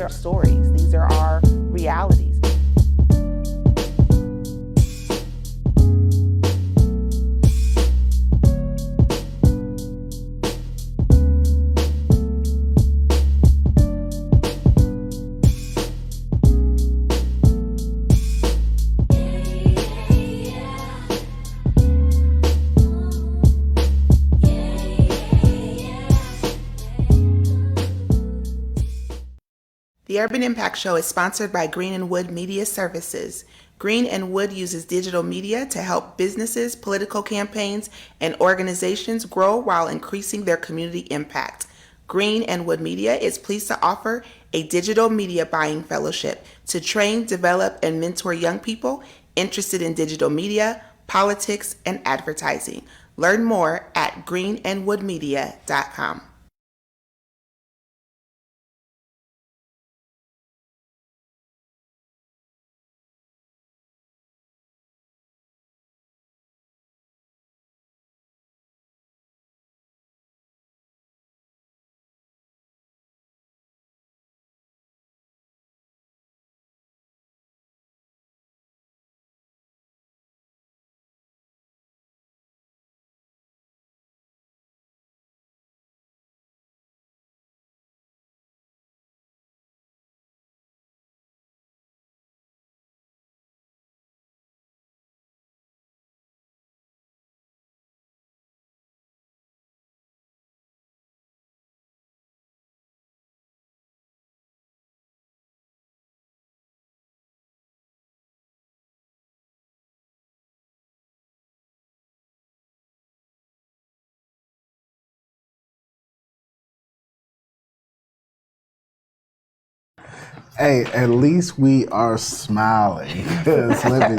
are stories. These are our realities. The Urban Impact Show is sponsored by Green & Wood Media Services. Green & Wood uses digital media to help businesses, political campaigns, and organizations grow while increasing their community impact. Green & Wood Media is pleased to offer a digital media buying fellowship to train, develop, and mentor young people interested in digital media, politics, and advertising. Learn more at greenandwoodmedia.com. Hey, at least we are smiling. Let me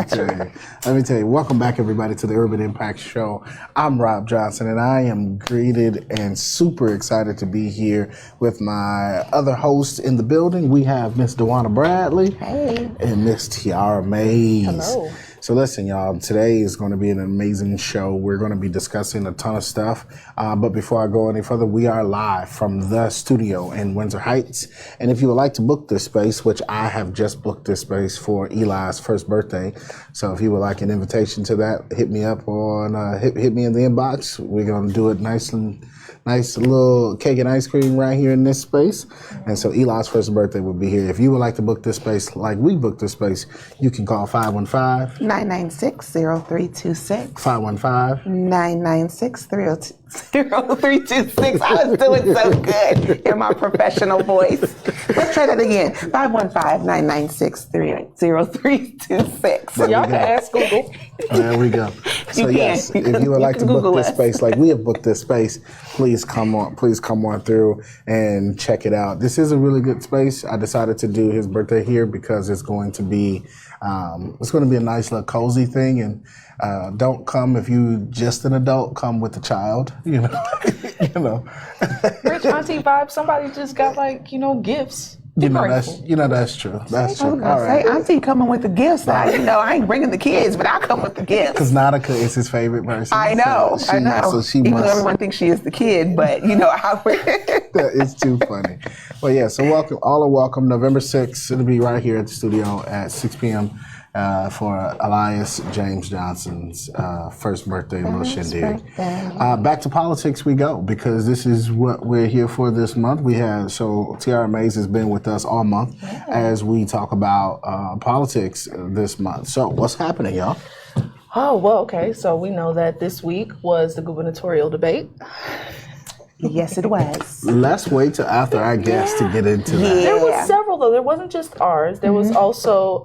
tell you. Welcome back, everybody, to the Urban Impact Show. I'm Rob Johnson, and I am greeted and super excited to be here with my other hosts in the building. We have Miss DeWanna Bradley. Hey. And Miss Tiara Mays. Hello. So listen, y'all, today is going to be an amazing show. We're going to be discussing a ton of stuff. But before I go any further, we are live from the studio in Windsor Heights. And if you would like to book this space, which I have just booked this space for Eli's first birthday. So if you would like an invitation to that, hit me up on, hit me in the inbox. We're going to do it nice little cake and ice cream right here in this space. And so Eli's first birthday will be here. If you would like to book this space like we booked this space, you can call 515-996-0326. 515-996-0326. I was doing so good in my professional voice. Let's try that again. 515-996-0326. Y'all can ask Google. There we go. So yes, if you would like to book this space like we have booked this space, please come on through and check it out. This is a really good space. I decided to do his birthday here because it's going to be a nice little cozy thing. And don't come if you just an adult. Come with a child. You know. Rich auntie vibe. Somebody just got gifts. That's true. That's true. All right. Auntie coming with the gifts. I ain't bringing the kids, but I'll come with the gifts. Because Nautica is his favorite person. I know. So she Even must. though everyone thinks she is the kid, but you know how. It's too funny. Well, yeah. So welcome, all are welcome. November 6th, it'll be right here at the studio at 6 p.m. For Elias James Johnson's first birthday, little shindig. Back to politics we go, because this is what we're here for this month. Tiara Mays has been with us all month as we talk about politics this month. So what's happening, y'all? Oh, well, okay. So we know that this week was the gubernatorial debate. Yes, it was. Let's wait till after our guests to get into that. There was several, though. There wasn't just ours. There was also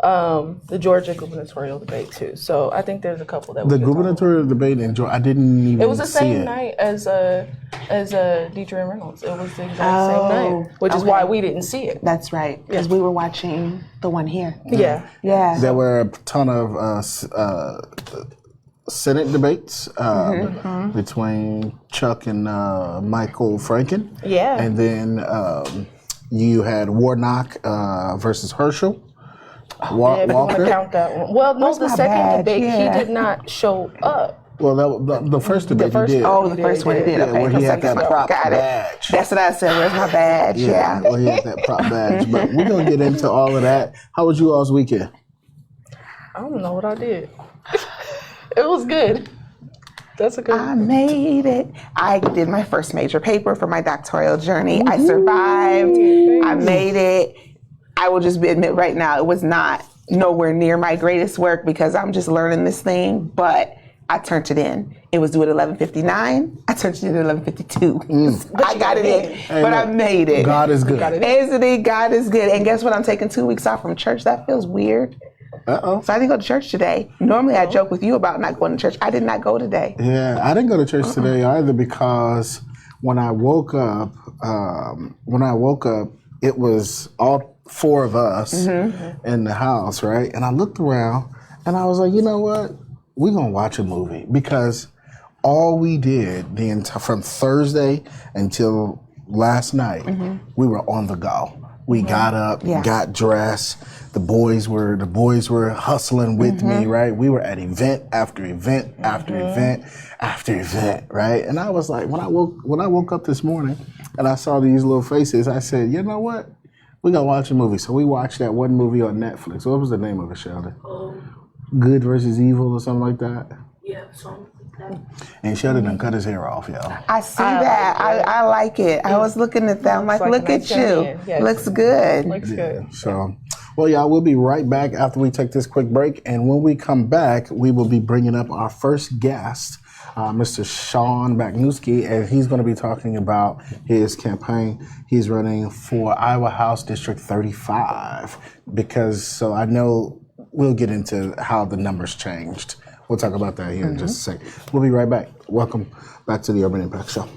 the Georgia gubernatorial debate, too. So I think there's a couple that the gubernatorial debate in Georgia, I didn't even see it. It was the same night as Deidre Reynolds. It was the exact same night, which is why we didn't see it. That's right, because we were watching the one here. Yeah. There were a ton of Senate debates between Chuck and Michael Franken. Yeah. And then you had Warnock versus Herschel. Walker. If you want to count that one. Well, no, the second debate, he did not show up. Well, the first debate first- he did. Oh, the first one he did. Yeah, Okay, where he from had second that row. prop Got it. badge. That's what I said. Where's my badge? Yeah. Well, he had that prop badge. But we're going to get into all of that. How was you all's weekend? I don't know what I did. It was good. That's a good. I made it. I did my first major paper for my doctoral journey. I survived. I made it. I will just admit right now, it was not nowhere near my greatest work because I'm just learning this thing, but I turned it in. It was due at 11:59. I turned it in at 11:52. I got it in, but I made it. God is good. Isn't he? God is good. And guess what? I'm taking 2 weeks off from church. That feels weird. Uh-oh. So I didn't go to church today. Normally I joke with you about not going to church. I did not go today. Yeah, I didn't go to church today either because when I woke up, it was all four of us in the house, right? And I looked around and I was like, you know what? We're going to watch a movie because all we did from Thursday until last night, we were on the go. We got up, got dressed. The boys were hustling with me, right? We were at event after event after event after event, right? And I was like, when I woke up this morning and I saw these little faces, I said, you know what? We're gonna watch a movie. So we watched that one movie on Netflix. What was the name of it, Sheldon? Good versus Evil or something like that? Yeah, something like that. And Sheldon done cut his hair off, y'all. I see that. I like it. I was looking at that. I'm like, like look a at nice you. young man. Yes. Looks good. Looks good. So, well, y'all, we'll be right back after we take this quick break. And when we come back, we will be bringing up our first guest, Mr. Sean Bagnuski, and he's going to be talking about his campaign. He's running for Iowa House District 35 so I know we'll get into how the numbers changed. We'll talk about that here in just a second. We'll be right back. Welcome back to the Urban Impact Show.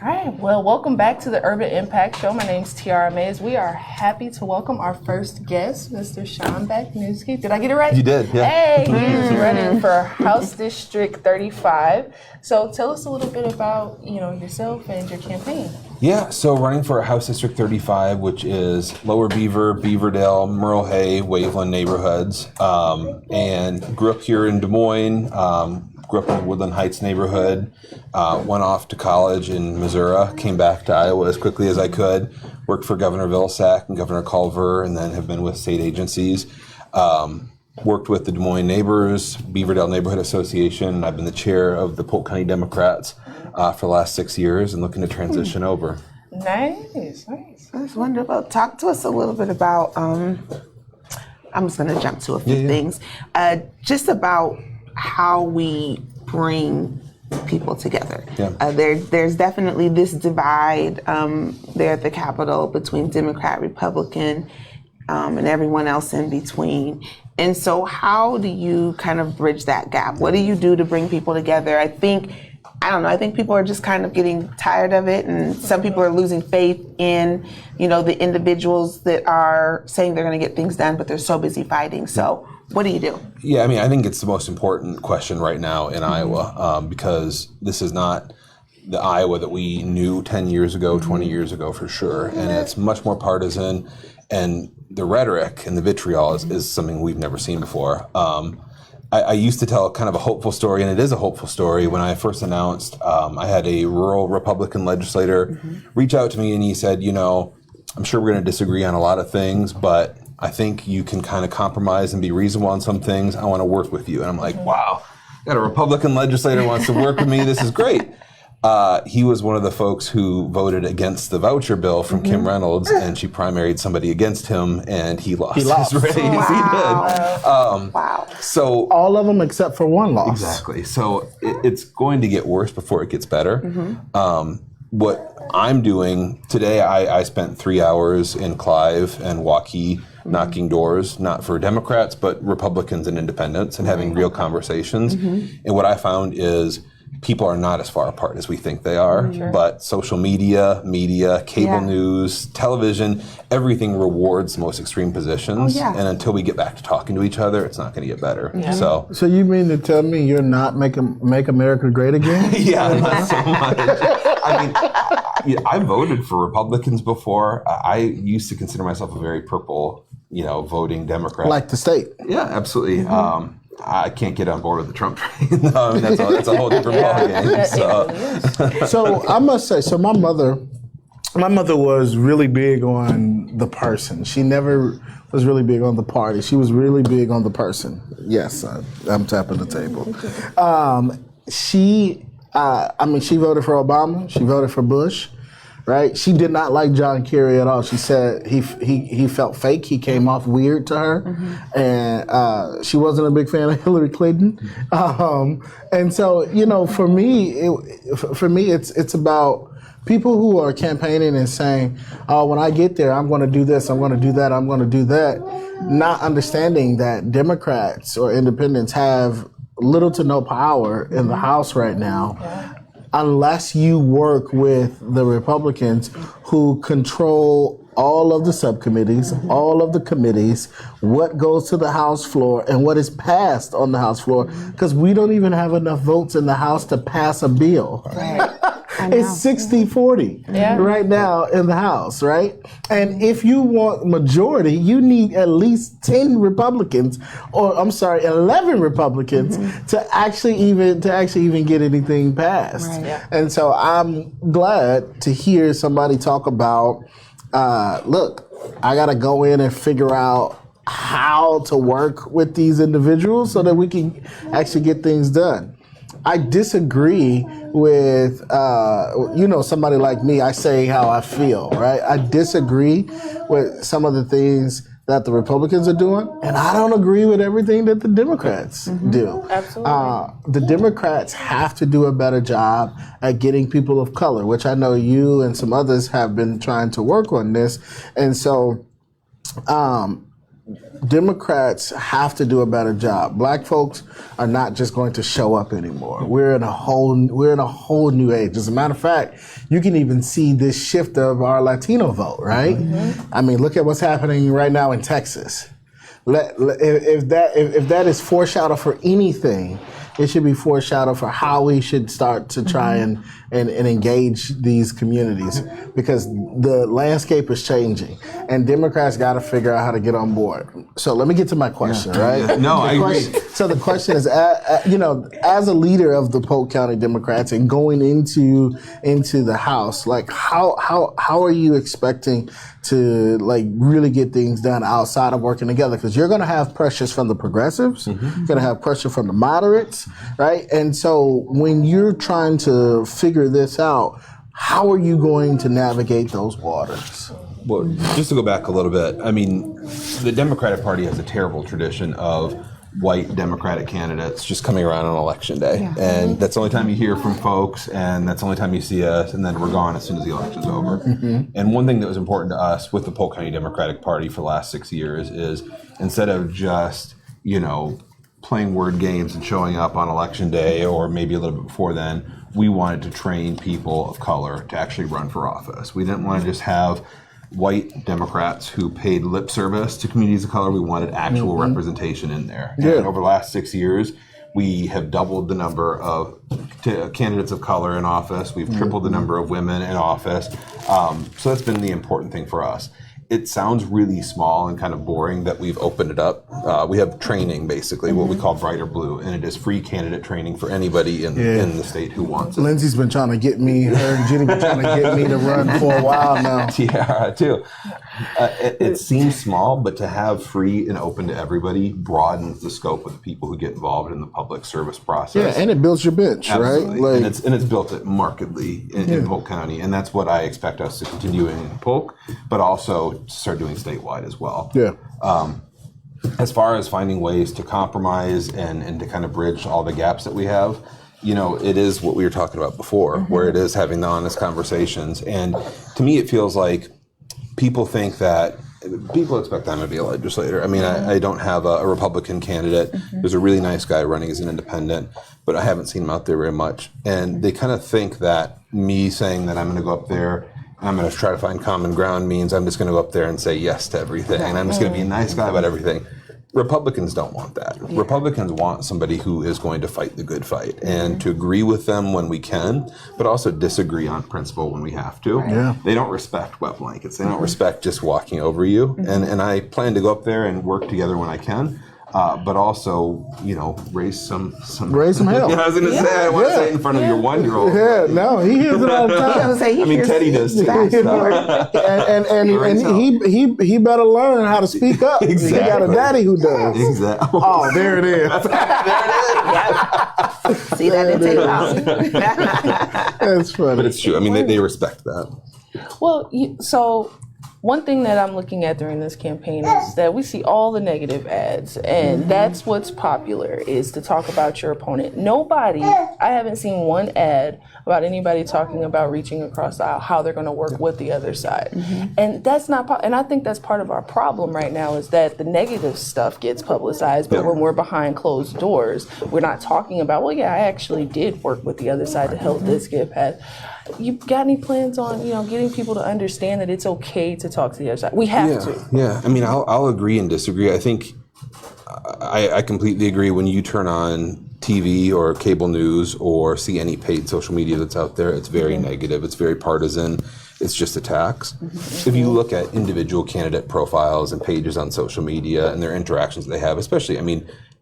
All right, well, welcome back to the Urban Impact Show. My name's Tiara Mays. We are happy to welcome our first guest, Mr. Sean Baknewski. Did I get it right? You did, yeah. Hey, he's running for House District 35. So tell us a little bit about, yourself and your campaign. Yeah, so running for House District 35, which is Lower Beaver, Beaverdale, Merle Hay, Waveland neighborhoods, and grew up here in Des Moines. Grew up in the Woodland Heights neighborhood, went off to college in Missouri, came back to Iowa as quickly as I could, worked for Governor Vilsack and Governor Culver, and then have been with state agencies. Worked with the Des Moines Neighbors, Beaverdale Neighborhood Association. I've been the chair of the Polk County Democrats for the last 6 years and looking to transition over. Nice. That's wonderful. Talk to us a little bit about, I'm just going to jump to a few things, just about how we bring people together. Yeah. There's definitely this divide there at the Capitol between Democrat, Republican, and everyone else in between. And so how do you kind of bridge that gap? What do you do to bring people together? I think people are just kind of getting tired of it, and some people are losing faith in, the individuals that are saying they're going to get things done, but they're so busy fighting. So what do you do? Yeah, I think it's the most important question right now in Iowa, because this is not the Iowa that we knew 10 years ago, 20 years ago for sure. And it's much more partisan, and the rhetoric and the vitriol is something we've never seen before. I used to tell kind of a hopeful story, and it is a hopeful story. When I first announced, I had a rural Republican legislator reach out to me, and he said, I'm sure we're going to disagree on a lot of things, but I think you can kind of compromise and be reasonable on some things. I want to work with you. And I'm like, wow, got a Republican legislator wants to work with me. This is great. He was one of the folks who voted against the voucher bill from Kim Reynolds, and she primaried somebody against him, and he lost his race. Wow. He did. Wow. So All of them except for one loss. exactly. So it's going to get worse before it gets better. What I'm doing today, I spent 3 hours in Clive and Waukee knocking doors, not for Democrats, but Republicans and independents, and having real conversations. And what I found is people are not as far apart as we think they are, but social media, cable news, television, everything rewards the most extreme positions. And until we get back to talking to each other, it's not going to get better. So you mean to tell me you're not Make America Great Again? Yeah, not so much. I voted for Republicans before. I used to consider myself a very purple, voting Democrat. Like the state. Yeah, absolutely. I can't get on board with the Trump train. That's a whole different ballgame. So I must say, my mother was really big on the person. She never was really big on the party. She was really big on the person. Yes, I'm tapping the table. She voted for Obama. She voted for Bush. Right? She did not like John Kerry at all. She said he felt fake. He came off weird to her, and she wasn't a big fan of Hillary Clinton. And so, for me, it's about people who are campaigning and saying, "Oh, when I get there, I'm going to do this. I'm going to do that. I'm going to do that," not understanding that Democrats or independents have little to no power in the House right now. Unless you work with the Republicans who control all of the subcommittees, all of the committees, what goes to the House floor and what is passed on the House floor, because we don't even have enough votes in the House to pass a bill. Right. It's 60-40 right now in the House, right? And if you want majority, you need at least 11 Republicans to actually even get anything passed. Right. Yeah. And so I'm glad to hear somebody talk about, look, I got to go in and figure out how to work with these individuals so that we can actually get things done. I disagree with, somebody like me. I say how I feel, right? I disagree with some of the things that the Republicans are doing, and I don't agree with everything that the Democrats do. Absolutely. The Democrats have to do a better job at getting people of color, which I know you and some others have been trying to work on this. And so Democrats have to do a better job. Black folks are not just going to show up anymore. We're in a whole new age. As a matter of fact, you can even see this shift of our Latino vote, right? I mean, look at what's happening right now in Texas. If that is foreshadow for anything, it should be foreshadow for how we should start to try and engage these communities, because the landscape is changing and Democrats got to figure out how to get on board. So let me get to my question, right? No, I agree. So the question is, as a leader of the Polk County Democrats and going into the House, like how are you expecting to like really get things done outside of working together? Because you're going to have pressures from the progressives, you're going to have pressure from the moderates, right? And so when you're trying to figure this out, how are you going to navigate those waters? Well, just to go back a little bit, I mean, the Democratic Party has a terrible tradition of white Democratic candidates just coming around on election day. And that's the only time you hear from folks, and that's the only time you see us, and then we're gone as soon as the election's over. And one thing that was important to us with the Polk County Democratic Party for the last 6 years is, instead of just, playing word games and showing up on election day or maybe a little bit before then, we wanted to train people of color to actually run for office. We didn't want to just have white Democrats who paid lip service to communities of color. We wanted actual representation in there. Yeah. And over the last 6 years, we have doubled the number of candidates of color in office. We've tripled the number of women in office. So that's been the important thing for us. It sounds really small and kind of boring that we've opened it up. We have training, basically, what we call Brighter Blue, and it is free candidate training for anybody in the state who wants it. Lindsay's been trying to get me, her and Jenny been trying to get me to run for a while now. Tiara, too. It seems small, but to have free and open to everybody broadens the scope of the people who get involved in the public service process. Yeah, and it builds your bench, Absolutely. right? And it's built it markedly in Polk County, and that's what I expect us to continue in Polk, but also start doing statewide as well. Yeah. As far as finding ways to compromise and to kind of bridge all the gaps that we have, it is what we were talking about before, where it is having the honest conversations. And to me, it feels like people think that people expect I'm going to be a legislator. I mean, I don't have a Republican candidate. There's a really nice guy running as an independent, but I haven't seen him out there very much. And they kind of think that me saying that I'm going to go up there and I'm going to try to find common ground means I'm just going to go up there and say yes to everything. And I'm just going to be a nice guy about everything. Republicans don't want that. Republicans want somebody who is going to fight the good fight and to agree with them when we can, but also disagree on principle when we have to. Yeah. They don't respect wet blankets. They don't respect just walking over you. And I plan to go up there and work together when I can. But also, raise some Raise some hell. I was going to say, I don't want to say it in front of your 1-year-old. Yeah, no, he hears it all the time. Teddy does too. and he better learn how to speak up. Exactly. He got a daddy who does. Exactly. Oh, there it is. See, that didn't take long. That's funny. But it's true. I mean, they respect that. Well, so one thing that I'm looking at during this campaign is that we see all the negative ads, and that's what's popular, is to talk about your opponent. I haven't seen one ad about anybody talking about reaching across the aisle, how they're going to work with the other side. And that's not, and I think that's part of our problem right now, is that the negative stuff gets publicized, but when we're behind closed doors, we're not talking about, well, yeah, I actually did work with the other side to help this get passed. You got any plans on, getting people to understand that it's okay to talk to the other side? We have to. Yeah. I mean, I'll agree and disagree. I think I completely agree. When you turn on TV or cable news or see any paid social media that's out there, it's very negative. It's very partisan. It's just attacks. If you look at individual candidate profiles and pages on social media and their interactions that they have, especially,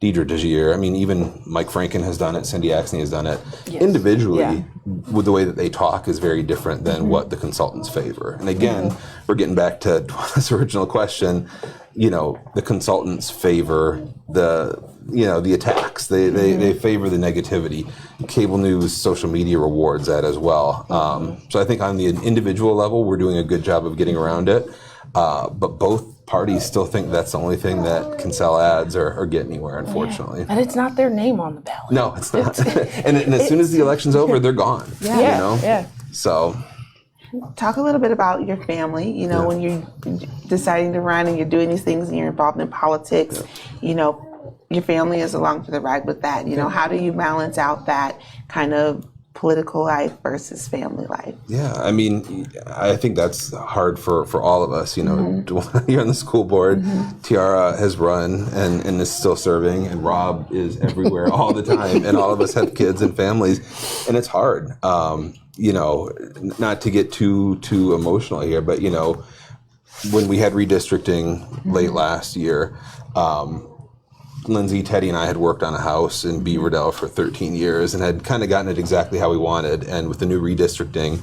Deidre DeGier, even Mike Franken has done it, Cindy Axne has done it. Yes. Individually, with the way that they talk is very different than what the consultants favor. And again, we're getting back to this original question. The consultants favor the attacks. They favor the negativity. Cable news, social media rewards that as well. So I think on the individual level, we're doing a good job of getting around it. But both parties still think that's the only thing that can sell ads or get anywhere, unfortunately. And it's not their name on the ballot. No, it's not. And as soon as the election's over, they're gone. Yeah. So. Talk a little bit about your family. You know, when you're deciding to run and you're doing these things and you're involved in politics, you know, your family is along for the ride with that. You know, how do you balance out that kind of political life versus family life? Yeah, I mean, I think that's hard for all of us. You know, you're on the school board. Tiara has run and is still serving, and Rob is everywhere all the time, and all of us have kids and families, and it's hard. You know, not to get too emotional here, but you know, when we had redistricting late last year. Lindsay, Teddy, and I had worked on a house in Beaverdale for 13 years and had kind of gotten it exactly how we wanted. And with the new redistricting,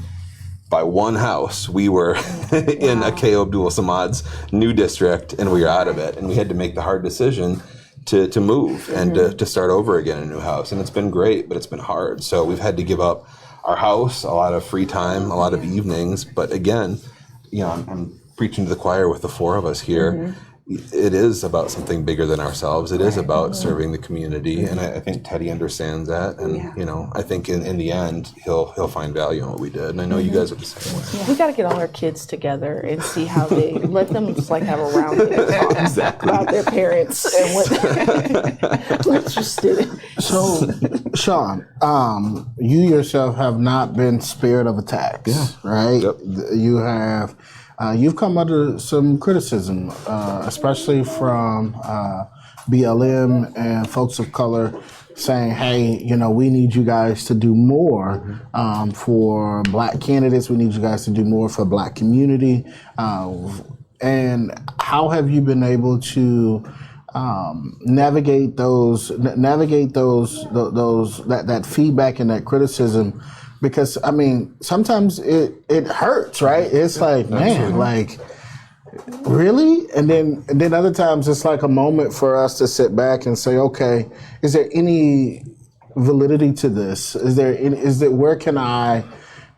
by one house, we were in Akeo Abdul Samad's new district, and we were out of it. And we had to make the hard decision to move and to start over again in a new house. And it's been great, but it's been hard. So we've had to give up our house, a lot of free time, a lot of evenings. But again, you know, I'm preaching to the choir with the four of us here. It is about something bigger than ourselves. It is about serving the community, and I think Teddy understands that. And you know, I think in the end, he'll find value in what we did. And I know you guys are the same way. We got to get all our kids together and see how they let them just like have a round talk about their parents and what we're interested in. So, Sean, you yourself have not been spared of attacks, right? Yep. You have. You've come under some criticism, especially from BLM and folks of color saying, hey, you know, we need you guys to do more for Black candidates. We need you guys to do more for Black community. And how have you been able to navigate that feedback and that criticism? Because I mean, sometimes it hurts, right? It's like, man, like, really? And then other times it's like a moment for us to sit back and say, okay, is there any validity to this? Is there where can I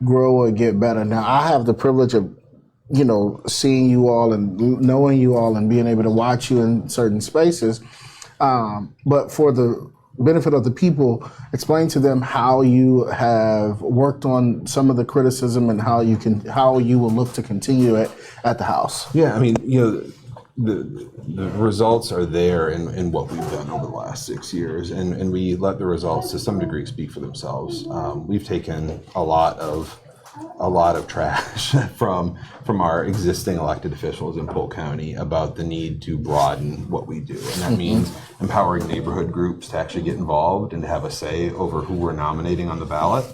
grow or get better? Now I have the privilege of, you know, seeing you all and knowing you all and being able to watch you in certain spaces. But for the benefit of the people, explain to them how you have worked on some of the criticism and how you will look to continue it at the house. Yeah, I mean, you know, the results are there in what we've done over the last 6 years, and we let the results to some degree speak for themselves. We've taken a lot of trash from our existing elected officials in Polk County about the need to broaden what we do. And that means empowering neighborhood groups to actually get involved and to have a say over who we're nominating on the ballot.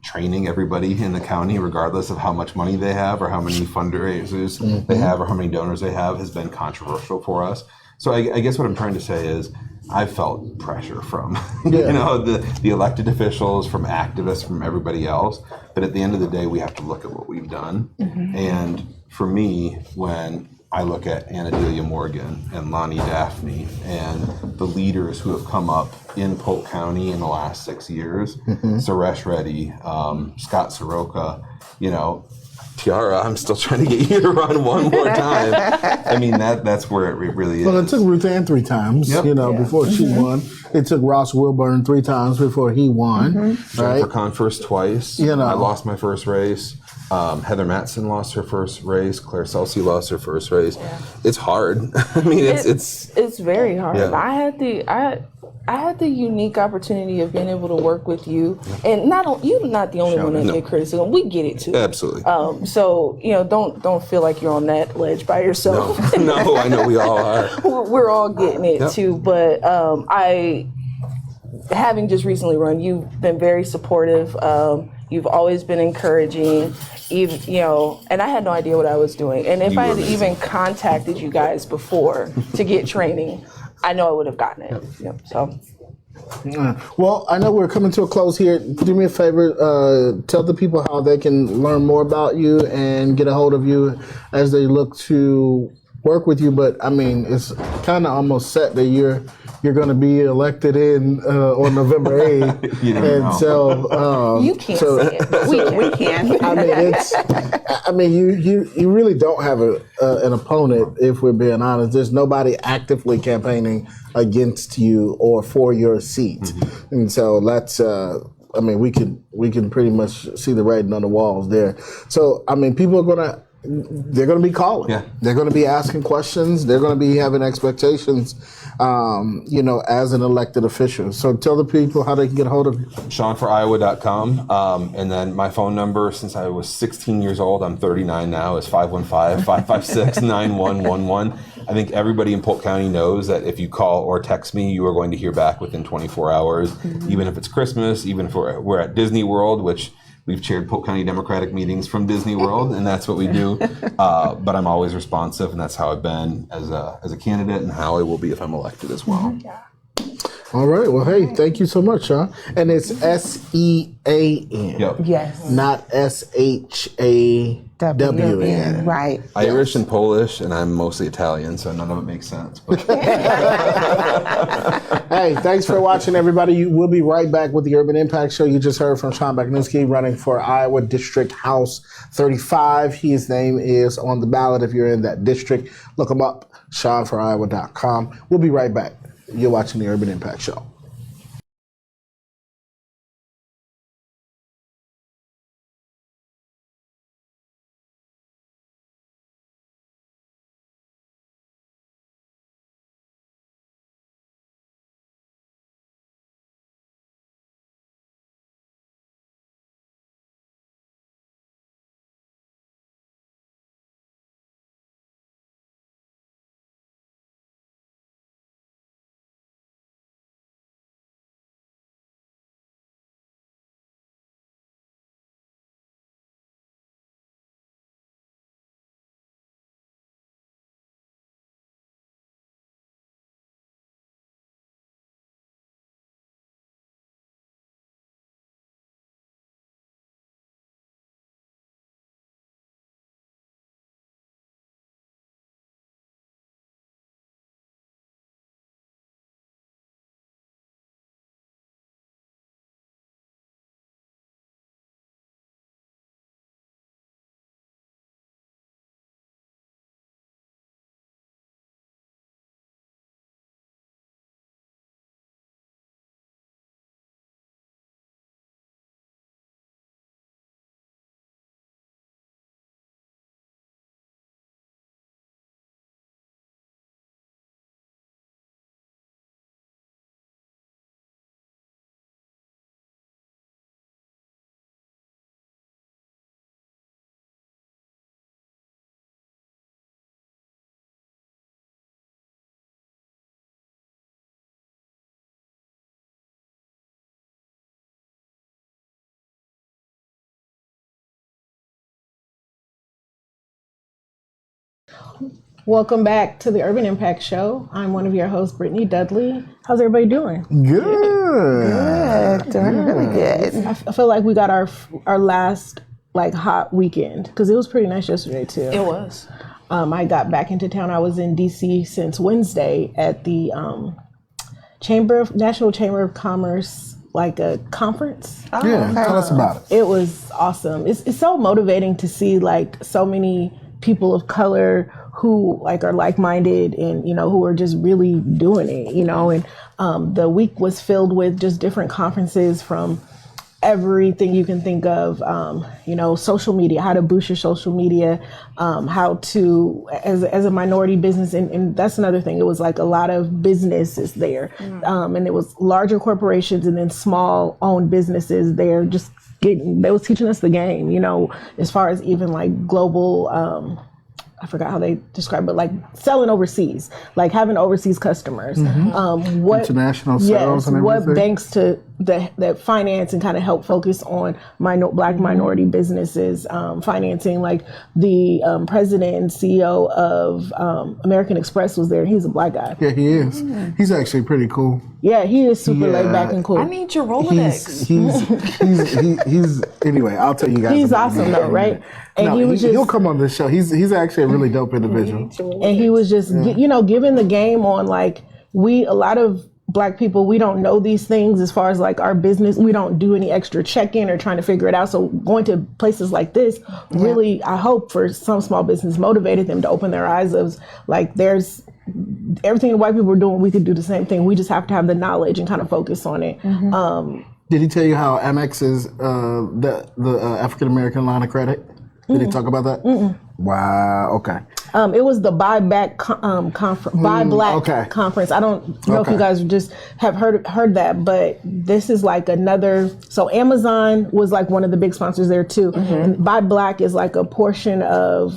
Training everybody in the county, regardless of how much money they have or how many fundraisers they have or how many donors they have, has been controversial for us. So I guess what I'm trying to say is I felt pressure from you know, the elected officials, from activists, from everybody else. But at the end of the day, we have to look at what we've done. And for me, when I look at Anna Delia Morgan and Lonnie Daphne and the leaders who have come up in Polk County in the last 6 years, Suresh Reddy, Scott Soroka, you know, Tiara, I'm still trying to get you to run one more time. I mean, that's where it really is. Well, it took Ruth Ann 3 times, before she won. It took Ross Wilburn 3 times before he won. Right? Jennifer Converse twice. You know, I lost my first race. Heather Mattson lost her first race. Claire Celsi lost her first race. It's hard. I mean, it's very hard. Yeah. I had the unique opportunity of being able to work with you, and you're not the only one that get criticism. We get it too. Absolutely. So you know, don't feel like you're on that ledge by yourself. No, I know we all are. We're all getting it too. But having just recently run, you've been very supportive. You've always been encouraging, even, you know, and I had no idea what I was doing. And if I had even contacted you guys before to get training, I know I would have gotten it. So. Well, I know we're coming to a close here. Do me a favor, tell the people how they can learn more about you and get a hold of you as they look to work with you. But I mean, it's kind of almost set that you're going to be elected on November 8th. You never know. So you can't say it, but we can. I mean, you really don't have an opponent, if we're being honest. There's nobody actively campaigning against you or for your seat, and so let's I mean, we can pretty much see the writing on the walls there. So, I mean, people are they're gonna be calling. Yeah. They're gonna be asking questions. They're gonna be having expectations, as an elected official. So tell the people how they can get a hold of you. SeanForIowa.com. And then my phone number, since I was 16 years old, I'm 39 now, is 515-556-9111. I think everybody in Polk County knows that if you call or text me, you are going to hear back within 24 hours, even if it's Christmas, even if we're at Disney World, which we've chaired Polk County Democratic meetings from Disney World, and that's what we do. But I'm always responsive, and that's how I've been as a candidate and how I will be if I'm elected as well. All right. Well, hey, thank you so much, Sean. And it's SEAN. Yep. Yes. Not SHAWN. Right. Irish and Polish, and I'm mostly Italian, so none of it makes sense. But Hey, thanks for watching, everybody. We'll be right back with the Urban Impact Show. You just heard from Sean Bakniewski running for Iowa District House 35. His name is on the ballot if you're in that district. Look him up, SeanForIowa.com. We'll be right back. You're watching the Urban Impact Show. Welcome back to the Urban Impact Show. I'm one of your hosts, Brittany Dudley. How's everybody doing? Good. Doing really good. I feel like we got our last hot weekend because it was pretty nice yesterday too. It was. I got back into town. I was in DC since Wednesday at the National Chamber of Commerce a conference. Yeah, tell us about it. It was awesome. It's so motivating to see so many people of color who are like-minded and who are just really doing it, and the week was filled with just different conferences from everything you can think of, social media, how to boost your social media, how to, as a minority business, and that's another thing, it was a lot of businesses there, and it was larger corporations and then small owned businesses there, they was teaching us the game, as far as even global, I forgot how they describe it, selling overseas, having overseas customers. What international sales and everything. What banks that finance and kind of help focus on Black minority businesses, financing. The president and CEO of American Express was there. He's a Black guy. Yeah, he is. He's actually pretty cool. Yeah, he is super laid back and cool. I need your Rolodex. He's anyway, I'll tell you guys. He's awesome though, right? And he'll come on this show. He's actually a really dope individual. And he was just, giving the game on a lot of Black people, we don't know these things as far as our business. We don't do any extra check-in or trying to figure it out. So going to places like this really, I hope for some small business, motivated them to open their eyes of there's everything the white people are doing, we could do the same thing. We just have to have the knowledge and kind of focus on it. Did he tell you how Amex is the African American line of credit? Did he talk about that? Wow. Okay. It was the Buy Back conference, Buy Black conference. I don't know if you guys just have heard that, but this is like another. So Amazon was like one of the big sponsors there too. And Buy Black is like a portion of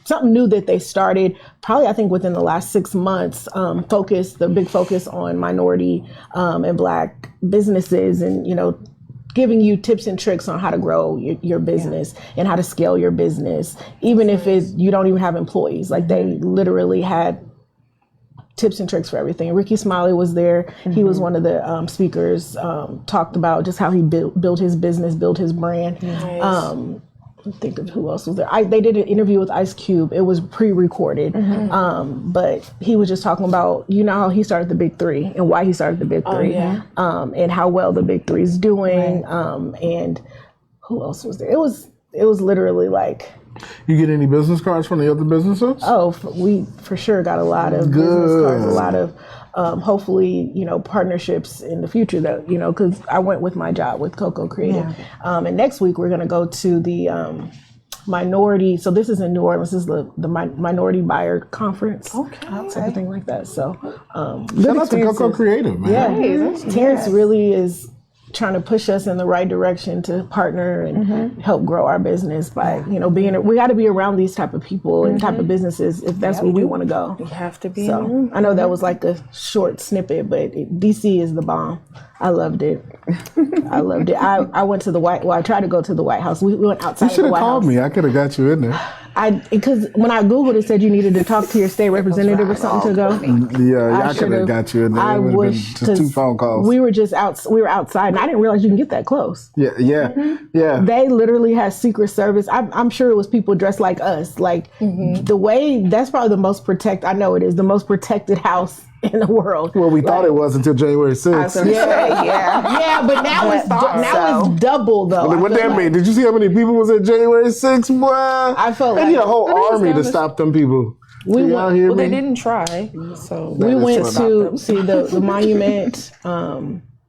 something new that they started. Probably I think within the last 6 months. The big focus on minority and Black businesses, and giving you tips and tricks on how to grow your business and how to scale your business, even if you don't even have employees. Like they literally had tips and tricks for everything. Ricky Smiley was there. He was one of the speakers, talked about just how he built his business, built his brand. Think of who else was there. They did an interview with Ice Cube. It was pre-recorded, but he was just talking about how he started the Big Three and why he started the Big Three, and how well the Big Three is doing. And who else was there? It was literally like. You get any business cards from the other businesses? Oh, we for sure got a lot of business cards, a lot of. Hopefully, partnerships in the future that, because I went with my job with Coco Creative. And next week we're going to go to the minority. So this is in New Orleans. This is the minority buyer conference. Okay. Everything like that. So, shout out to Coco Creative, man. Yeah. Terrence really is trying to push us in the right direction to partner and help grow our business by, we got to be around these type of people and type of businesses if that's where we want to go. You have to be. So I know that was like a short snippet, but DC is the bomb. I loved it. I went to I tried to go to the White House. We went outside of the White House. You should have called me. I could have got you in there. Because when I Googled, it said you needed to talk to your state representative or something to go. Yeah, I could have got you in there. I wish, just 2 phone calls. We were outside, and I didn't realize you can get that close. Yeah. They literally had Secret Service. I'm sure it was people dressed like us. Like the way, that's probably the most I know it is the most protected house in the world. Well, we thought it was until January 6th. Yeah, but now it's double though. What that mean? Did you see how many people was at January 6th, boy? I felt they need a whole army to stop them people. They didn't try. So we went to see the monument.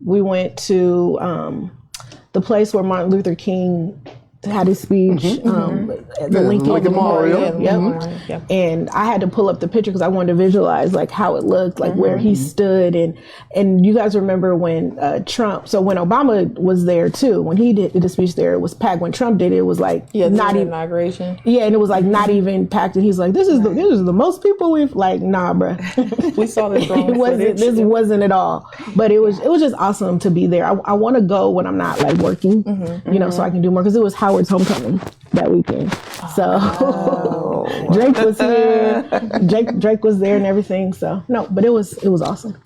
We went to the place where Martin Luther King had his speech, the Lincoln Memorial. Yep. And I had to pull up the picture because I wanted to visualize like how it looked, like where he stood. And you guys remember when Trump, so when Obama was there too, when he did the speech there, it was packed. When Trump did it, it was like not even inauguration. Yeah, and it was like not even packed. And he's like, this is the most people we've nah, bruh. We saw this drone footage. This wasn't at all. But it was just awesome to be there. I want to go when I'm not like working, so I can do more, because it was Howard's homecoming that weekend. So Drake was here. Drake was there and everything. So but it was awesome.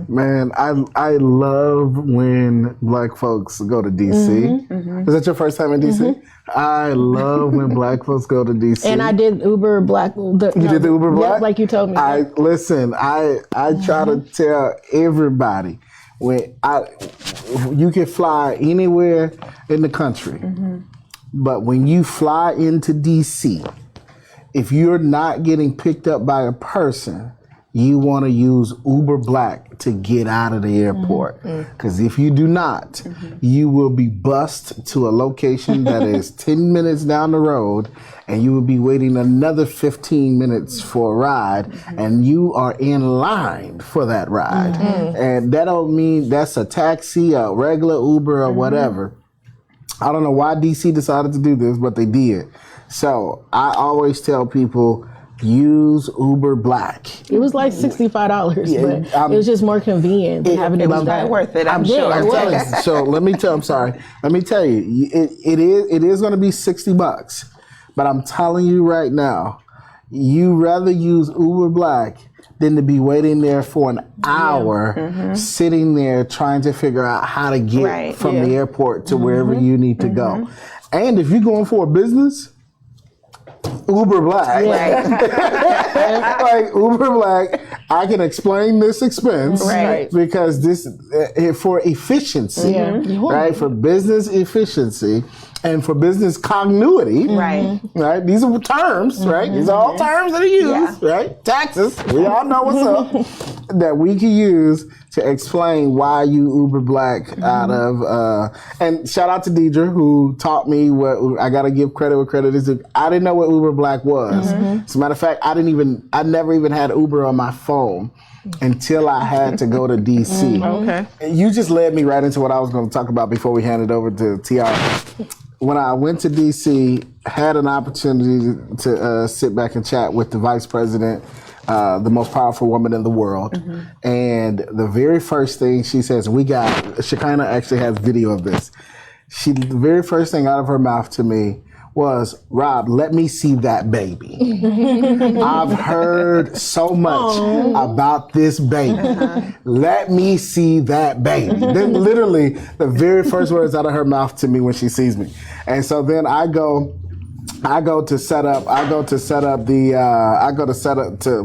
Man, I love when Black folks go to DC. Is that your first time in DC? I love when Black folks go to DC. And I did Uber Black. You did the Uber Black? Yep, like you told me. I try to tell everybody you can fly anywhere in the country. But when you fly into DC, if you're not getting picked up by a person, you want to use Uber Black to get out of the airport. Because if you do not, you will be bussed to a location that is 10 minutes down the road, and you will be waiting another 15 minutes for a ride, and you are in line for that ride. And that don't mean that's a taxi, a regular Uber, or whatever. I don't know why DC decided to do this, but they did. So I always tell people, use Uber Black. It was like $65, but it was just more convenient than having to do that. Worth it, I'm sure. I'm telling you. So let me tell you, it is going to be $60, but I'm telling you right now, you rather use Uber Black than to be waiting there for an hour, sitting there trying to figure out how to get from the airport to wherever you need to go. And if you're going for a business, Uber Black. Like Uber Black, I can explain this expense because this for efficiency, right? For business efficiency and for business continuity, right? These are terms, right? These are all terms that are used, right? Taxes, we all know what's up, that we can use to explain why you Uber Black out of, and shout out to Deidre who taught me what, I gotta give credit where credit is due. I didn't know what Uber Black was. As a matter of fact, I never even had Uber on my phone until I had to go to DC. Okay. And you just led me right into what I was going to talk about before we hand it over to Tiara. When I went to DC, had an opportunity to sit back and chat with the vice president, the most powerful woman in the world. And the very first thing she says, Shekinah actually has video of this. The very first thing out of her mouth to me was, Rob, let me see that baby. I've heard so much about this baby. Let me see that baby. Then literally the very first words out of her mouth to me when she sees me. And so then I go to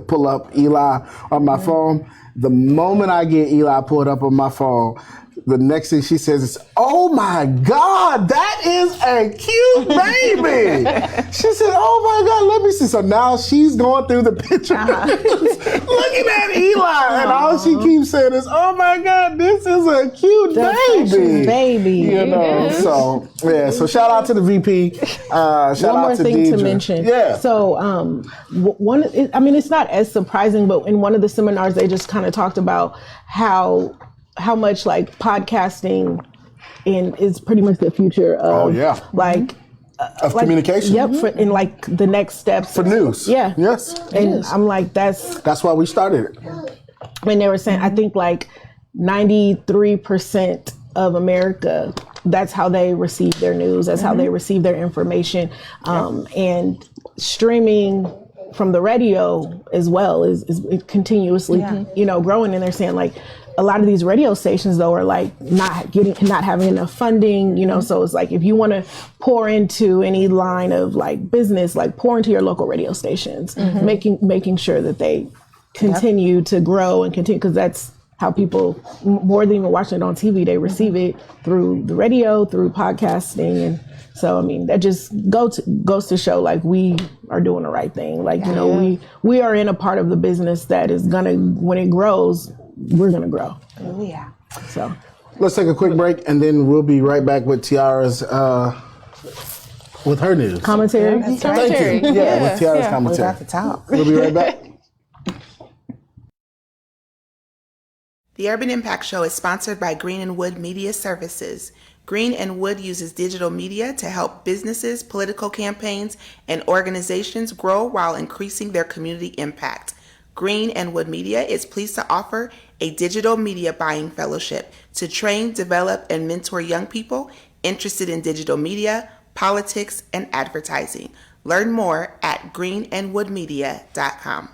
pull up Eli on my phone. The moment I get Eli pulled up on my phone, the next thing she says is, "Oh my God, that is a cute baby." She said, "Oh my God, let me see." So now she's going through the pictures, looking at Eli, and all she keeps saying is, "Oh my God, this is a cute baby." Baby. You know, so yeah. So shout out to the VP. Shout One out more to thing Deidre. to mention. Yeah. So it's not as surprising, but in one of the seminars, they just kind of talked about how much like podcasting is pretty much the future of Of communication. Yep, in like the next steps For news. Yeah. Yes. And I'm like, That's why we started it. when they were saying, I think like 93% of America, that's how they receive their news. That's how they receive their information. And streaming from the radio as well is continuously, growing. And they're saying like, a lot of these radio stations though are like not having enough funding, so it's like if you want to pour into any line of like business, like pour into your local radio stations, making sure that they continue to grow and continue, because that's how people, more than even watching it on TV, they receive it through the radio, through podcasting. And so, I mean, that just goes to show like we are doing the right thing. Like, we are in a part of the business that is gonna, when it grows, we're gonna grow. Oh yeah. So let's take a quick break, and then we'll be right back with Tiara's with her news. commentary. Thank you. Yeah, with Tiara's We're commentary. about to talk. We'll be right back. The Urban Impact Show is sponsored by Green and Wood Media Services. Green and Wood uses digital media to help businesses, political campaigns, and organizations grow while increasing their community impact. Green and Wood Media is pleased to offer a digital media buying fellowship to train, develop, and mentor young people interested in digital media, politics, and advertising. Learn more at greenandwoodmedia.com.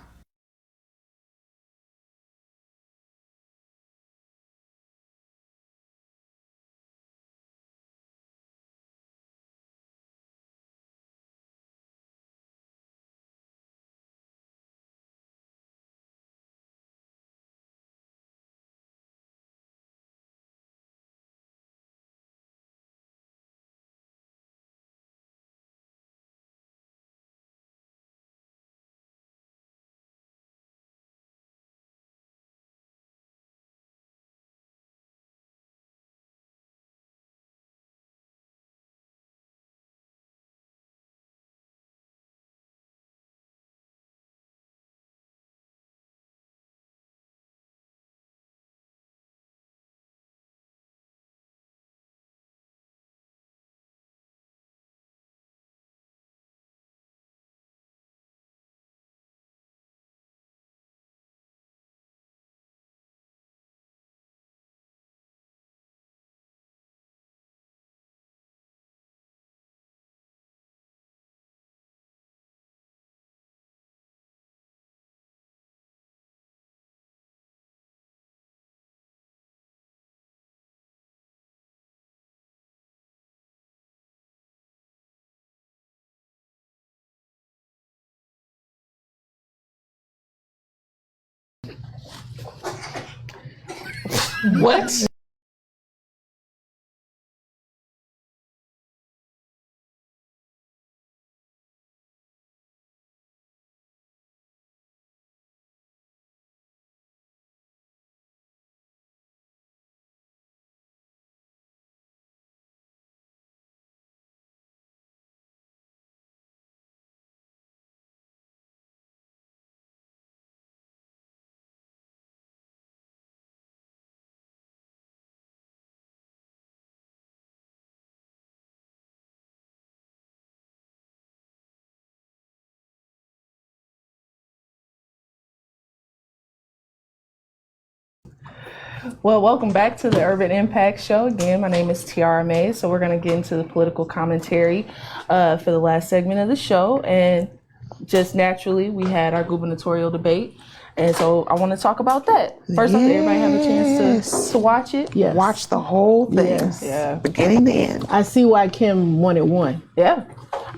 What? Well, welcome back to the Urban Impact Show. Again, my name is Tiara May. So we're going to get into the political commentary for the last segment of the show. And just naturally, we had our gubernatorial debate. And so I want to talk about that. First off, did everybody have a chance to watch it? Yes. Watch the whole thing, Yes. Yeah. beginning to end. I see why Kim wanted one. Yeah.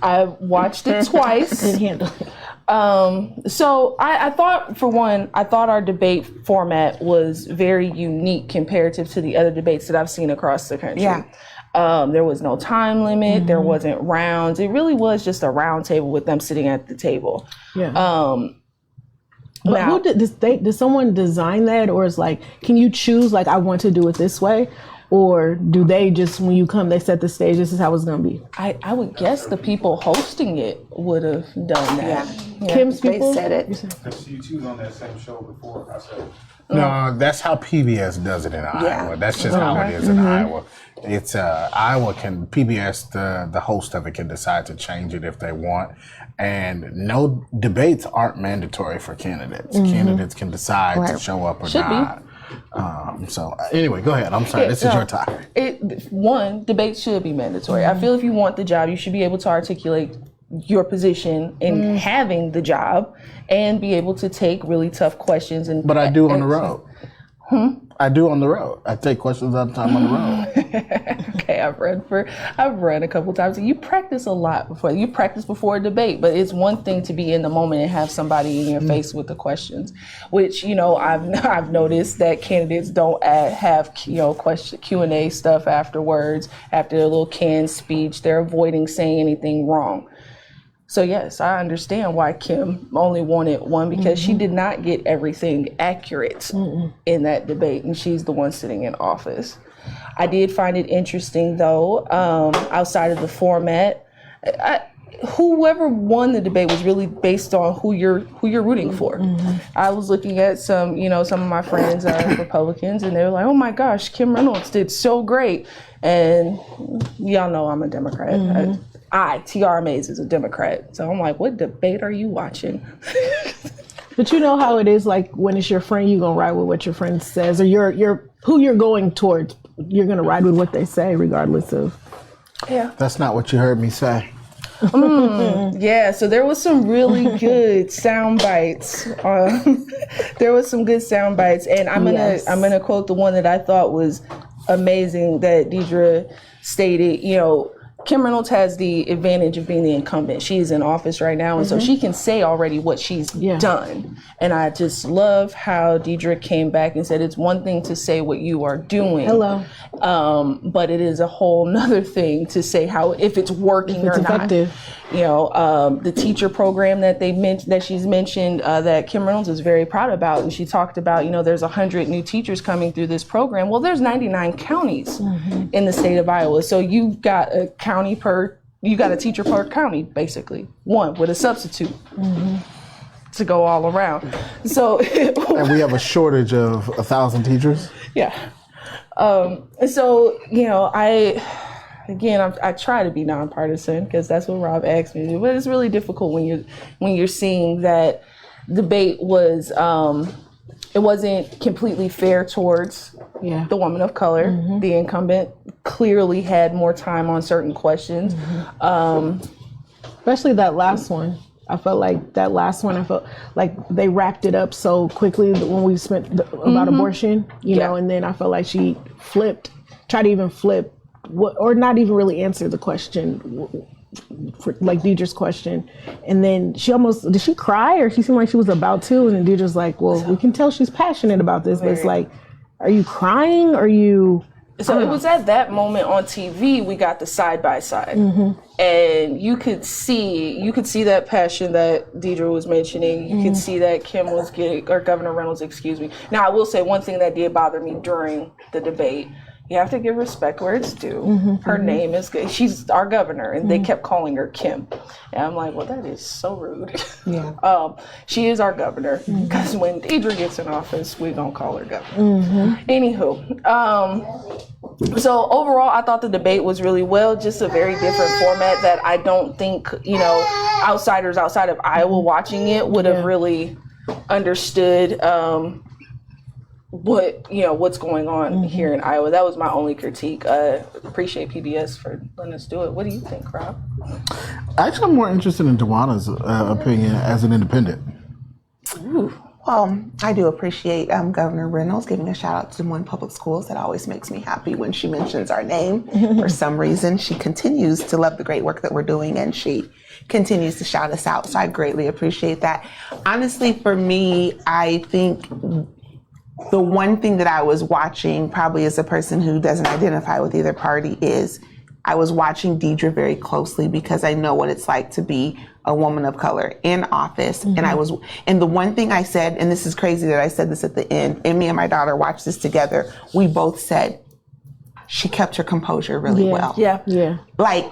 I watched it twice. Didn't handle it. So I thought, for one, I thought our debate format was very unique comparative to the other debates that I've seen across the country. Yeah. There was no time limit. There wasn't rounds. It really was just a round table with them sitting at the table. Yeah. Now- But who did someone design that, or is like, can you choose like I want to do it this way, or do they just when you come they set the stage? This is how it's gonna be. I would guess the people hosting it would have done that. Yeah. Kim's They people said it. She was on that same show before. I said, No, that's how PBS does it in Iowa. That's just how it is in Iowa. It's Iowa can PBS the host of it can decide to change it if they want, and no debates aren't mandatory for candidates. Candidates can decide to show up or Should be. not. So anyway, go ahead. I'm sorry. This is your topic. One, debate should be mandatory. I feel if you want the job, you should be able to articulate your position in having the job and be able to take really tough questions. But I do on the road. I do on the road. I take questions all the time on the road. Okay, I've run a couple times. You practice a lot before. You practice before a debate, but it's one thing to be in the moment and have somebody in your face with the questions, which I've noticed that candidates don't have question Q&A stuff afterwards after their little canned speech. They're avoiding saying anything wrong. So yes, I understand why Kim only wanted one, because she did not get everything accurate in that debate, and she's the one sitting in office. I did find it interesting, though, outside of the format, whoever won the debate was really based on who you're rooting for. I was looking at some of my friends are Republicans, and they were like, "Oh my gosh, Kim Reynolds did so great," and y'all know I'm a Democrat. Tiara Mays is a Democrat. So I'm like, what debate are you watching? But you know how it is, like when it's your friend, you're gonna ride with what your friend says, or you're who you're going towards, you're gonna ride with what they say, regardless of. Yeah. That's not what you heard me say. Yeah, so there was some really good sound bites. There was some good sound bites, and I'm gonna quote the one that I thought was amazing that Deidre stated. Kim Reynolds has the advantage of being the incumbent. She's in office right now, and so she can say already what she's done. And I just love how Deidre came back and said it's one thing to say what you are doing. Hello. But it is a whole nother thing to say how if it's working or effective. not. The teacher program that she's mentioned that Kim Reynolds is very proud about, and she talked about there's 100 new teachers coming through this program. Well, there's 99 counties in the state of Iowa, so you got a teacher per county, basically, one with a substitute to go all around. So And we have a shortage of 1,000 teachers. yeah. I try to be nonpartisan because that's what Rob asked me to do. But it's really difficult when you're seeing that debate was it wasn't completely fair towards the woman of color. The incumbent clearly had more time on certain questions. Especially that last one. I felt like they wrapped it up so quickly when we spent about abortion, know, and then I felt like she tried to even flip, or not even really answer the question, like Deidre's question. And then did she cry, or she seemed like she was about to? And then Deidre's like, well, we can tell she's passionate about this, but it's like, are you crying? Are you... So it was at that moment on TV we got the side by side, and you could see that passion that Deidre was mentioning. You could see that Kim was getting, or Governor Reynolds, excuse me. Now I will say one thing that did bother me during the debate. You have to give respect where it's due. Her name is good. She's our governor, and they kept calling her Kim. And I'm like, well, that is so rude. Yeah. She is our governor, because when Deidre gets in office, we're going to call her governor. Anywho, so overall, I thought the debate was really well, just a very different format that I don't think, outsiders outside of Iowa watching it would have really understood what's going on here in Iowa. That was my only critique. Appreciate PBS for letting us do it. What do you think, Rob? Actually, I'm more interested in Tawana's opinion as an independent. Well, I do appreciate Governor Reynolds giving a shout out to Des Moines Public Schools. That always makes me happy when she mentions our name. For some reason, she continues to love the great work that we're doing, and she continues to shout us out. So I greatly appreciate that. Honestly, for me, I think the one thing that I was watching, probably as a person who doesn't identify with either party, is I was watching Deidre very closely because I know what it's like to be a woman of color in office. And the one thing I said, and this is crazy that I said this at the end, and me and my daughter watched this together, we both said, she kept her composure really well. Yeah. Like,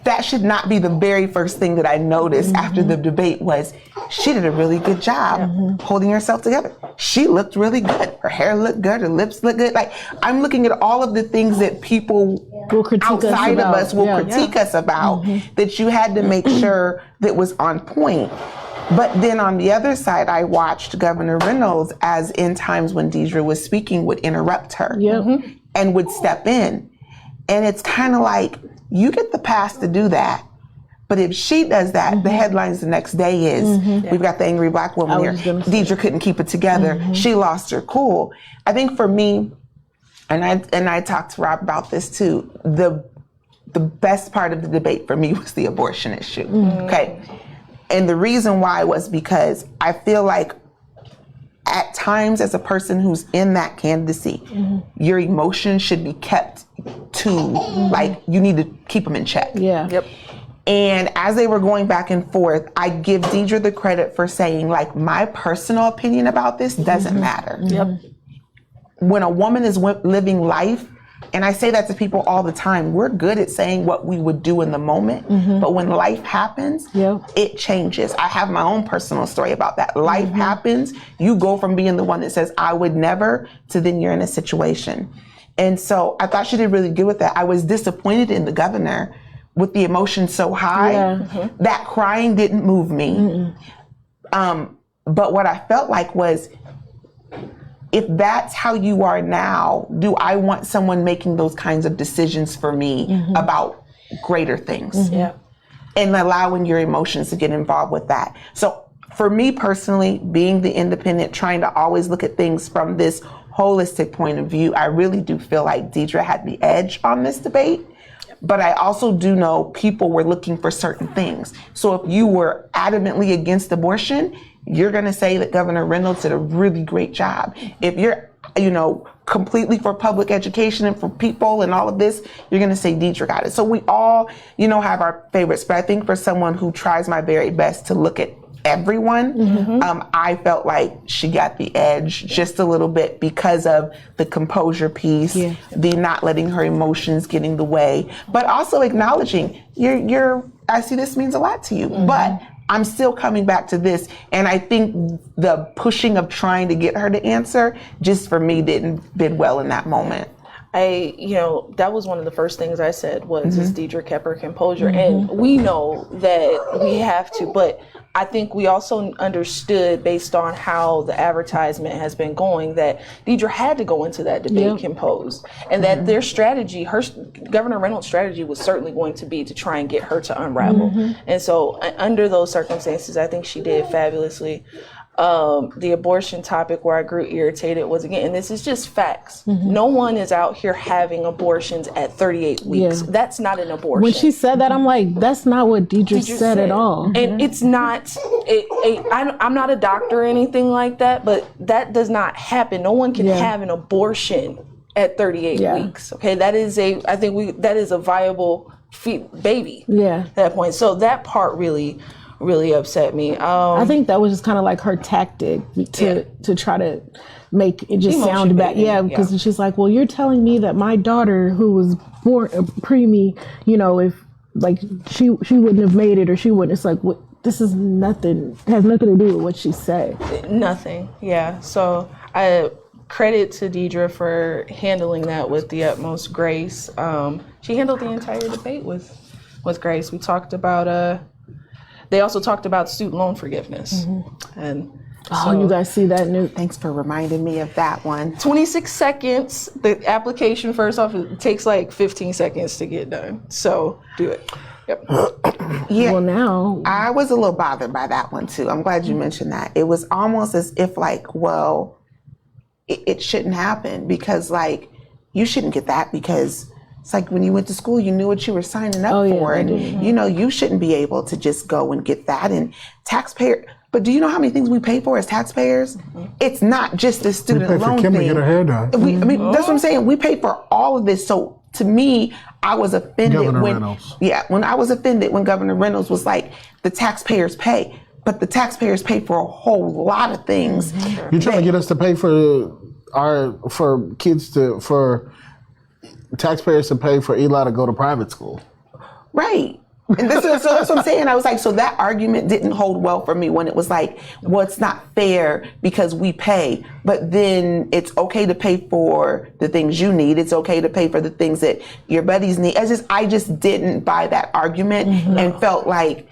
that should not be the very first thing that I noticed after the debate was she did a really good job holding herself together. She looked really good. Her hair looked good. Her lips looked good. Like, I'm looking at all of the things that people Will critique outside of us will critique us about that you had to make sure that was on point. But then on the other side, I watched Governor Reynolds, as in times when Deidre was speaking, would interrupt her and would step in. And it's kind of like, you get the pass to do that. But if she does that, the headlines the next day is, we've got the angry black woman here. Deidre couldn't keep it together. She lost her cool. I think for me, and I talked to Rob about this too, the best part of the debate for me was the abortion issue. Okay. And the reason why was because I feel like at times as a person who's in that candidacy, your emotions should be kept to, like, you need to keep them in check. And as they were going back and forth, I give Deidre the credit for saying, like, my personal opinion about this doesn't matter. When a woman is living life, and I say that to people all the time, we're good at saying what we would do in the moment, but when life happens, it changes. I have my own personal story about that. Life happens, you go from being the one that says, I would never, to then you're in a situation. And so I thought she did really good with that. I was disappointed in the governor with the emotion so high. That crying didn't move me. But what I felt like was, if that's how you are now, do I want someone making those kinds of decisions for me about greater things? And allowing your emotions to get involved with that. So for me personally, being the independent, trying to always look at things from this holistic point of view, I really do feel like Deidre had the edge on this debate. But I also do know people were looking for certain things. So if you were adamantly against abortion, you're going to say that Governor Reynolds did a really great job. If you're, completely for public education and for people and all of this, you're going to say Deidre got it. So we all, have our favorites. But I think for someone who tries my very best to look at everyone, I felt like she got the edge just a little bit because of the composure piece, the not letting her emotions get in the way, but also acknowledging I see this means a lot to you, but I'm still coming back to this. And I think the pushing of trying to get her to answer just for me didn't bid well in that moment. That was one of the first things I said was is Deidre kept her composure. And we know that we have to, but I think we also understood based on how the advertisement has been going that Deidre had to go into that debate composed, and that their strategy, Governor Reynolds' strategy was certainly going to be to try and get her to unravel. And so under those circumstances, I think she did fabulously. The abortion topic where I grew irritated was, again, and this is just facts. No one is out here having abortions at 38 weeks. That's not an abortion. When she said that, I'm like, that's not what Deidre said at all. And it's not, I'm not a doctor or anything like that, but that does not happen. No one can have an abortion at 38 weeks. Okay, that is that is a viable baby at that point. So that part really upset me. I think that was just kind of like her tactic to try to make it just sound bad. Because she's like, well, you're telling me that my daughter who was born preemie, if like she wouldn't have made it or she wouldn't. It's like, what? This is nothing. Has nothing to do with what she said. Nothing. Yeah. So I credit to Deidre for handling that with the utmost grace. She handled the entire debate with grace. We talked about They also talked about student loan forgiveness, and Oh, you guys see that new? Thanks for reminding me of that one. 26 seconds. The application, first off, it takes like 15 seconds to get done. So do it. Yep. Yeah. Well, now I was a little bothered by that one too. I'm glad you mentioned that. It was almost as if like, well, it shouldn't happen because like you shouldn't get that because it's like when you went to school, you knew what you were signing up for, and you know you shouldn't be able to just go and get that. And taxpayer, but do you know how many things we pay for as taxpayers? It's not just the student loan Kim thing. to get her hair done. I mean, that's what I'm saying. We pay for all of this. So to me, I was offended Governor when Reynolds. when I was offended when Governor Reynolds was like, the taxpayers pay, but the taxpayers pay for a whole lot of things. You're trying to get us to pay for taxpayers to pay for Eli to go to private school. Right. And so that's what I'm saying. I was like, so that argument didn't hold well for me when it was like, well, it's not fair because we pay, but then it's okay to pay for the things you need. It's okay to pay for the things that your buddies need. I just didn't buy that argument and felt like,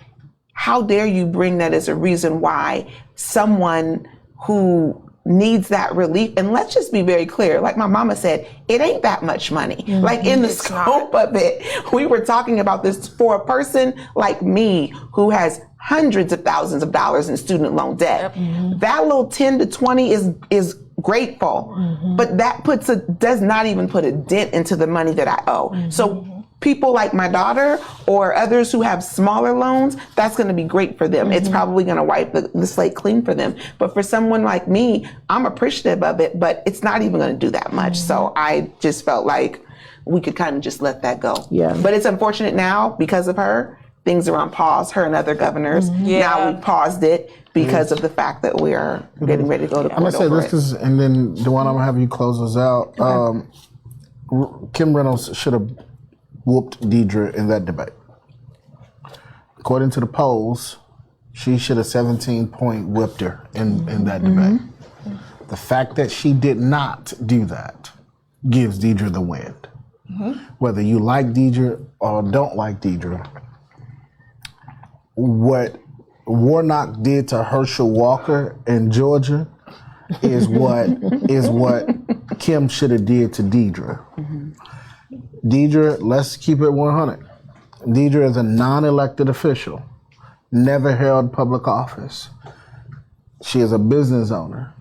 how dare you bring that as a reason why someone who needs that relief, and let's just be very clear, like my mama said, it ain't that much money. Like in the scope of it, we were talking about this for a person like me who has hundreds of thousands of dollars in student loan debt. That little 10 to 20 is grateful, but that does not even put a dent into the money that I owe. So people like my daughter or others who have smaller loans, that's going to be great for them. It's probably going to wipe the slate clean for them. But for someone like me, I'm appreciative of it, but it's not even going to do that much. So I just felt like we could kind of just let that go. Yeah. But it's unfortunate now because of her, things are on pause, her and other governors. Now we paused it because of the fact that we are getting ready to go to court. I'm gonna say over this it. is, and then Dewan, I'm gonna have you close us out. Kim Reynolds should have whooped Deidre in that debate. According to the polls, she should have 17-point whipped her in that debate. The fact that she did not do that gives Deidre the win. Whether you like Deidre or don't like Deidre, what Warnock did to Herschel Walker in Georgia is what Kim should have did to Deidre. Deidre, let's keep it 100. Deidre is a non-elected official, never held public office. She is a business owner.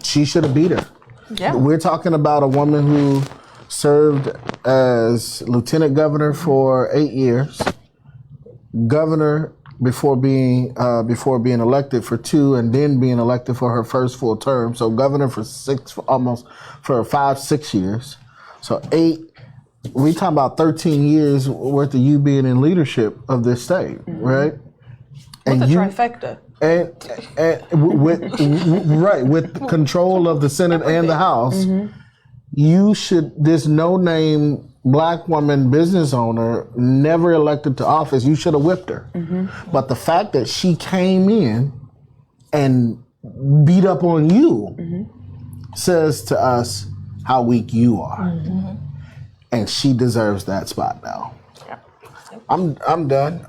She should have beat her. Yeah. We're talking about a woman who served as lieutenant governor for 8 years, governor before being elected for 2, and then being elected for her first full term. So governor for 5-6 years. So 8. We talking about 13 years worth of you being in leadership of this state, right? With the trifecta. And with control of the Senate and the House, you should, this no-name black woman business owner, never elected to office, you should have whipped her. But the fact that she came in and beat up on you says to us how weak you are. And she deserves that spot now. I'm done.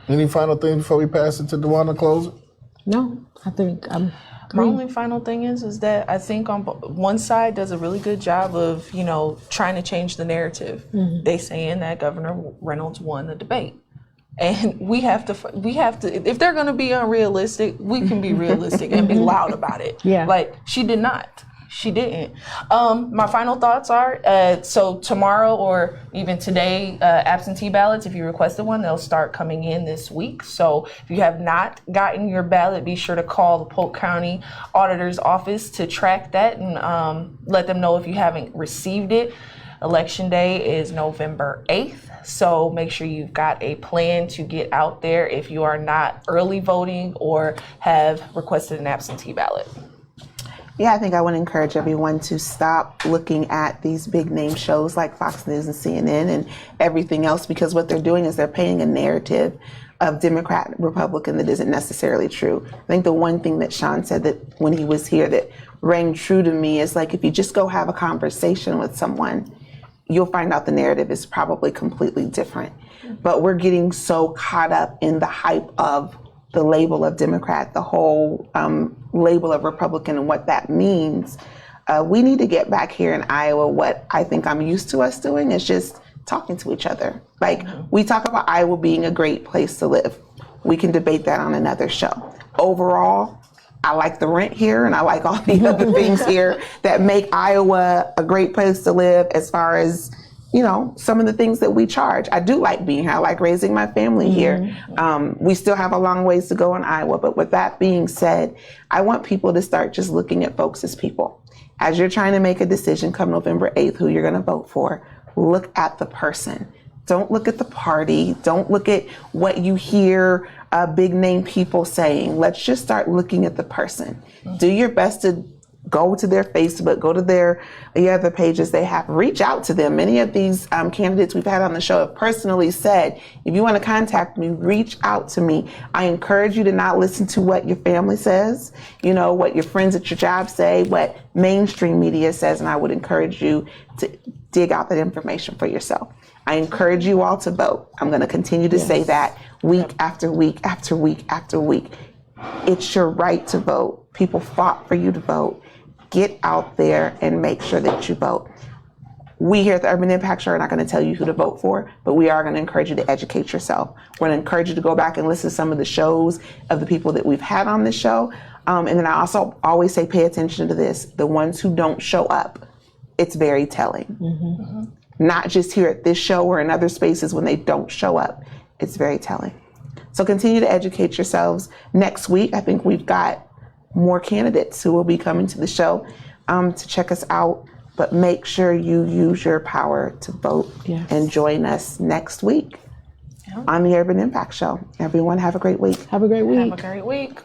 Any final things before we pass it to Dewan to close it? no, I think I'm. My only final thing is that I think on one side does a really good job of, trying to change the narrative. They saying that Governor Reynolds won the debate. And we have to, if they're going to be unrealistic, we can be realistic and be loud about it. Yeah. Like, she did not. She didn't. My final thoughts are, so tomorrow or even today, absentee ballots, if you requested one, they'll start coming in this week. So if you have not gotten your ballot, be sure to call the Polk County Auditor's Office to track that and let them know if you haven't received it. Election Day is November 8th, so make sure you've got a plan to get out there if you are not early voting or have requested an absentee ballot. Yeah, I think I want to encourage everyone to stop looking at these big name shows like Fox News and CNN and everything else, because what they're doing is they're painting a narrative of Democrat, Republican that isn't necessarily true. I think the one thing that Sean said that when he was here that rang true to me is like, if you just go have a conversation with someone, you'll find out the narrative is probably completely different. But we're getting so caught up in the hype of the label of Democrat, the whole label of Republican and what that means. We need to get back here in Iowa. What I think I'm used to us doing is just talking to each other. Like, we talk about Iowa being a great place to live. We can debate that on another show. Overall, I like the rent here, and I like all the other things here that make Iowa a great place to live as far as, you know, some of the things that we charge. I do like being here. I like raising my family here. We still have a long ways to go in Iowa, but with that being said, I want people to start just looking at folks as people. As you're trying to make a decision come November 8th, who you're going to vote for, look at the person. Don't look at the party. Don't look at what you hear big name people saying. Let's just start looking at the person. Do your best to go to their Facebook, go to the other pages they have, reach out to them. Many of these candidates we've had on the show have personally said, if you want to contact me, reach out to me. I encourage you to not listen to what your family says, you know, what your friends at your job say, what mainstream media says, and I would encourage you to dig out that information for yourself. I encourage you all to vote. I'm going to continue to say that week after week after week after week. It's your right to vote. People fought for you to vote. Get out there and make sure that you vote. We here at the Urban Impact Show are not going to tell you who to vote for, but we are going to encourage you to educate yourself. We're going to encourage you to go back and listen to some of the shows of the people that we've had on this show. And then I also always say, pay attention to this. The ones who don't show up, it's very telling. Not just here at this show or in other spaces when they don't show up. It's very telling. So continue to educate yourselves. Next week, I think we've got more candidates who will be coming to the show to check us out. But make sure you use your power to vote and join us next week on the Urban Impact Show. Everyone have a great week. Have a great week. Have a great week.